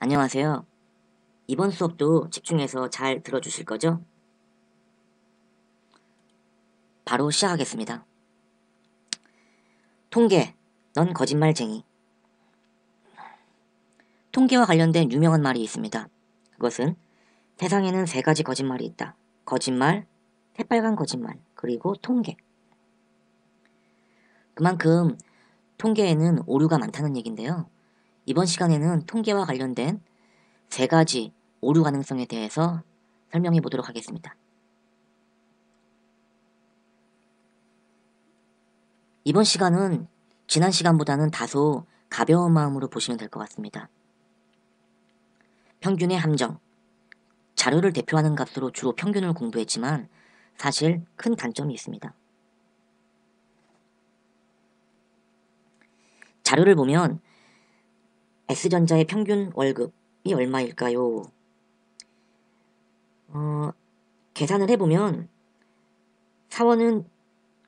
안녕하세요. 이번 수업도 집중해서 잘 들어주실 거죠? 바로 시작하겠습니다. 통계, 넌 거짓말쟁이. 통계와 관련된 유명한 말이 있습니다. 그것은 세상에는 세 가지 거짓말이 있다. 거짓말, 새빨간 거짓말, 그리고 통계. 그만큼 통계에는 오류가 많다는 얘기인데요. 이번 시간에는 통계와 관련된 세 가지 오류 가능성에 대해서 설명해 보도록 하겠습니다. 이번 시간은 지난 시간보다는 다소 가벼운 마음으로 보시면 될 것 같습니다. 평균의 함정. 자료를 대표하는 값으로 주로 평균을 공부했지만 사실 큰 단점이 있습니다. 자료를 보면 S전자의 평균 월급이 얼마일까요? 계산을 해보면 사원은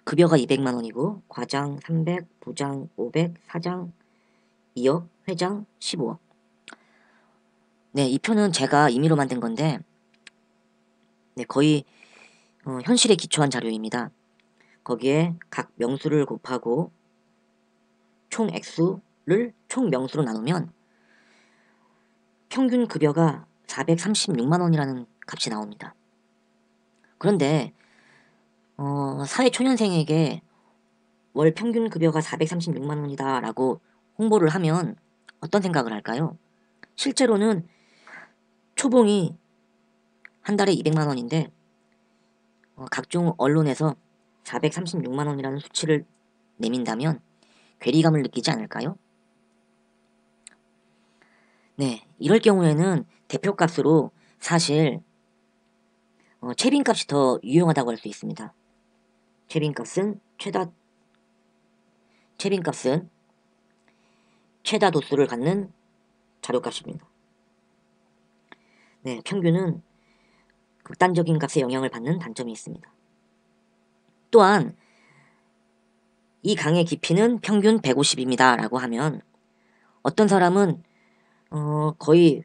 급여가 200만 원이고 과장 300, 부장 500, 사장 2억, 회장 15억. 네, 이 표는 제가 임의로 만든 건데 거의 현실에 기초한 자료입니다. 거기에 각 명수를 곱하고 총 액수를 총 명수로 나누면 평균 급여가 436만 원이라는 값이 나옵니다. 그런데 사회초년생에게 월 평균 급여가 436만 원이다 라고 홍보를 하면 어떤 생각을 할까요? 실제로는 초봉이 한 달에 200만 원인데 각종 언론에서 436만 원이라는 수치를 내민다면 괴리감을 느끼지 않을까요? 네, 이럴 경우에는 대표값으로 사실 채빈값이 더 유용하다고 할 수 있습니다. 채빈값은 최다 도수를 갖는 자료값입니다. 네, 평균은 극단적인 값에 영향을 받는 단점이 있습니다. 또한 이 강의 깊이는 평균 150입니다 라고 하면 어떤 사람은 거의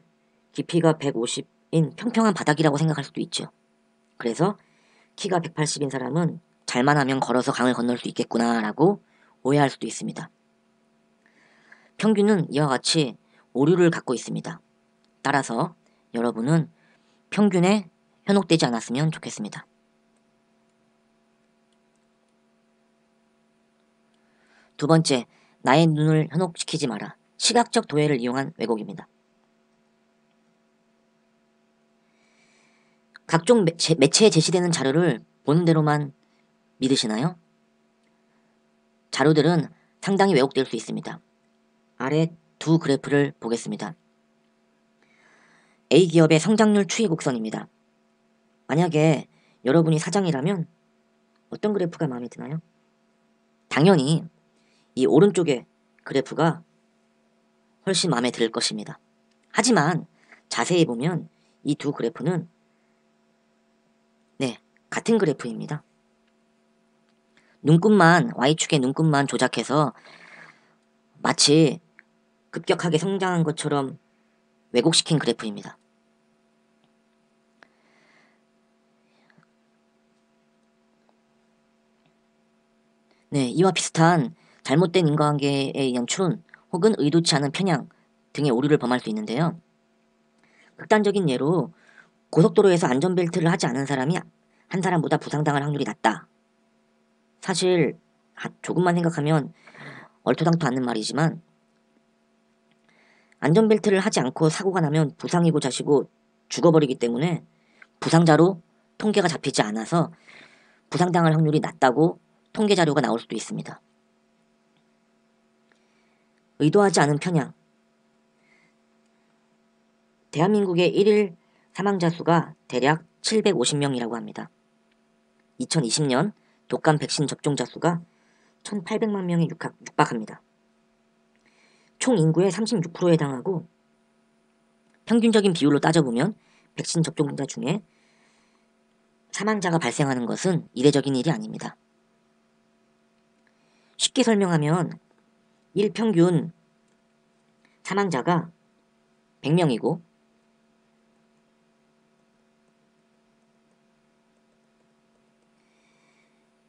깊이가 150인 평평한 바닥이라고 생각할 수도 있죠. 그래서 키가 180인 사람은 잘만 하면 걸어서 강을 건널 수 있겠구나 라고 오해할 수도 있습니다. 평균은 이와 같이 오류를 갖고 있습니다. 따라서 여러분은 평균에 현혹되지 않았으면 좋겠습니다. 두 번째, 나의 눈을 현혹시키지 마라. 시각적 도해를 이용한 왜곡입니다. 각종 매체에 제시되는 자료를 보는 대로만 믿으시나요? 자료들은 상당히 왜곡될 수 있습니다. 아래 두 그래프를 보겠습니다. A기업의 성장률 추이 곡선입니다. 만약에 여러분이 사장이라면 어떤 그래프가 마음에 드나요? 당연히 이 오른쪽의 그래프가 훨씬 마음에 들 것입니다. 하지만 자세히 보면 이 두 그래프는 같은 그래프입니다. Y축의 눈금만 조작해서 마치 급격하게 성장한 것처럼 왜곡시킨 그래프입니다. 이와 비슷한 잘못된 인과관계에 의한 추론 혹은 의도치 않은 편향 등의 오류를 범할 수 있는데요. 극단적인 예로 고속도로에서 안전벨트를 하지 않은 사람이 한 사람보다 부상당할 확률이 낮다. 사실 조금만 생각하면 얼토당토 않는 말이지만 안전벨트를 하지 않고 사고가 나면 부상이고 자시고 죽어버리기 때문에 부상자로 통계가 잡히지 않아서 부상당할 확률이 낮다고 통계 자료가 나올 수도 있습니다. 의도하지 않은 편향. 대한민국의 1일 사망자 수가 대략 750명이라고 합니다. 2020년 독감 백신 접종자 수가 1800만 명에 육박합니다. 총 인구의 36%에 해당하고 평균적인 비율로 따져보면 백신 접종자 중에 사망자가 발생하는 것은 이례적인 일이 아닙니다. 쉽게 설명하면 일평균 사망자가 100명이고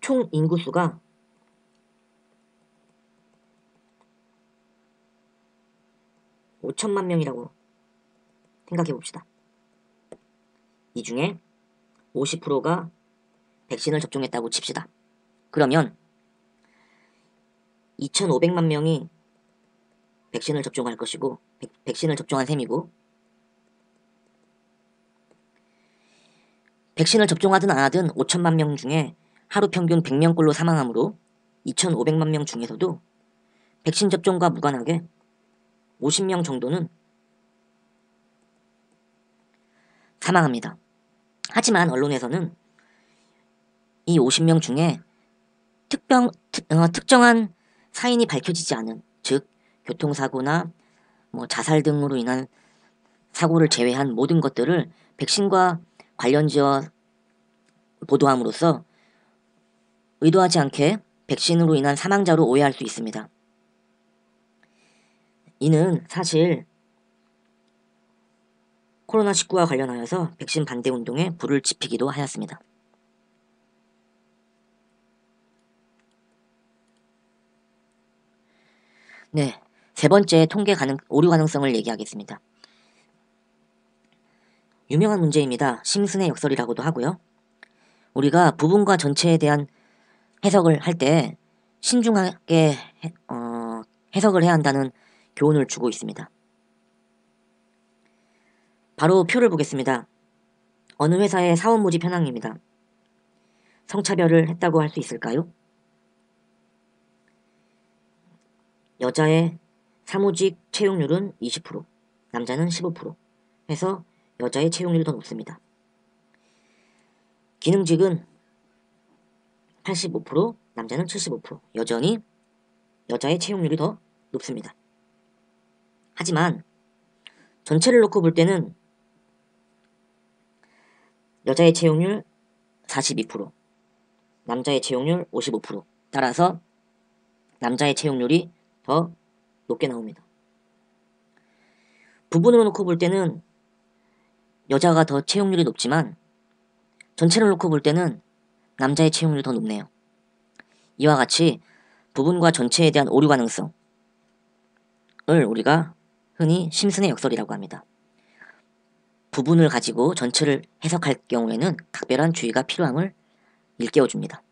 총 인구수가 5천만 명이라고 생각해 봅시다. 이 중에 50%가 백신을 접종했다고 칩시다. 그러면 2,500만 명이 백신을 접종할 것이고 백신을 접종한 셈이고 백신을 접종하든 안 하든 5천만 명 중에 하루 평균 100명꼴로 사망하므로 2,500만 명 중에서도 백신 접종과 무관하게 50명 정도는 사망합니다. 하지만 언론에서는 이 50명 중에 특정한 사인이 밝혀지지 않은, 즉 교통사고나 자살 등으로 인한 사고를 제외한 모든 것들을 백신과 관련지어 보도함으로써 의도하지 않게 백신으로 인한 사망자로 오해할 수 있습니다. 이는 사실 코로나19와 관련하여서 백신 반대 운동에 불을 지피기도 하였습니다. 네, 세 번째 오류 가능성을 얘기하겠습니다. 유명한 문제입니다. 심슨의 역설이라고도 하고요. 우리가 부분과 전체에 대한 해석을 할 때 신중하게 해석을 해야 한다는 교훈을 주고 있습니다. 바로 표를 보겠습니다. 어느 회사의 사원 모집 현황입니다. 성차별을 했다고 할 수 있을까요? 여자의 사무직 채용률은 20%, 남자는 15% 해서 여자의 채용률이 더 높습니다. 기능직은 85%, 남자는 75%, 여전히 여자의 채용률이 더 높습니다. 하지만 전체를 놓고 볼 때는 여자의 채용률 42%, 남자의 채용률 55%, 따라서 남자의 채용률이 더 높게 나옵니다. 부분으로 놓고 볼 때는 여자가 더 채용률이 높지만 전체를 놓고 볼 때는 남자의 채용률이 더 높네요. 이와 같이 부분과 전체에 대한 오류 가능성을 우리가 흔히 심슨의 역설이라고 합니다. 부분을 가지고 전체를 해석할 경우에는 각별한 주의가 필요함을 일깨워줍니다.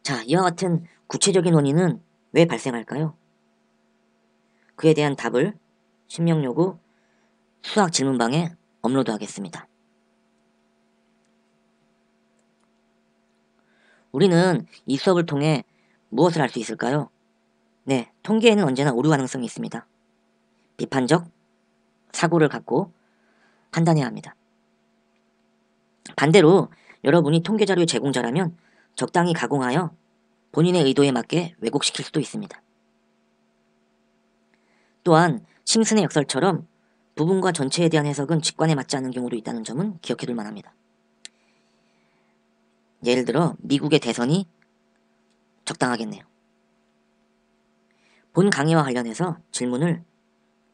자, 이와 같은 구체적인 원인은 왜 발생할까요? 그에 대한 답을 신명요구 수학 질문방에 업로드하겠습니다. 우리는 이 수업을 통해 무엇을 알 수 있을까요? 네, 통계에는 언제나 오류 가능성이 있습니다. 비판적 사고를 갖고 판단해야 합니다. 반대로 여러분이 통계 자료 제공자라면 적당히 가공하여 본인의 의도에 맞게 왜곡시킬 수도 있습니다. 또한 심슨의 역설처럼 부분과 전체에 대한 해석은 직관에 맞지 않는 경우도 있다는 점은 기억해둘 만합니다. 예를 들어 미국의 대선이 적당하겠네요. 본 강의와 관련해서 질문을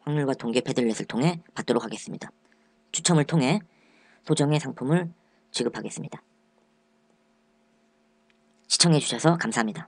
확률과 통계 패들렛을 통해 받도록 하겠습니다. 추첨을 통해 소정의 상품을 지급하겠습니다. 시청해주셔서 감사합니다.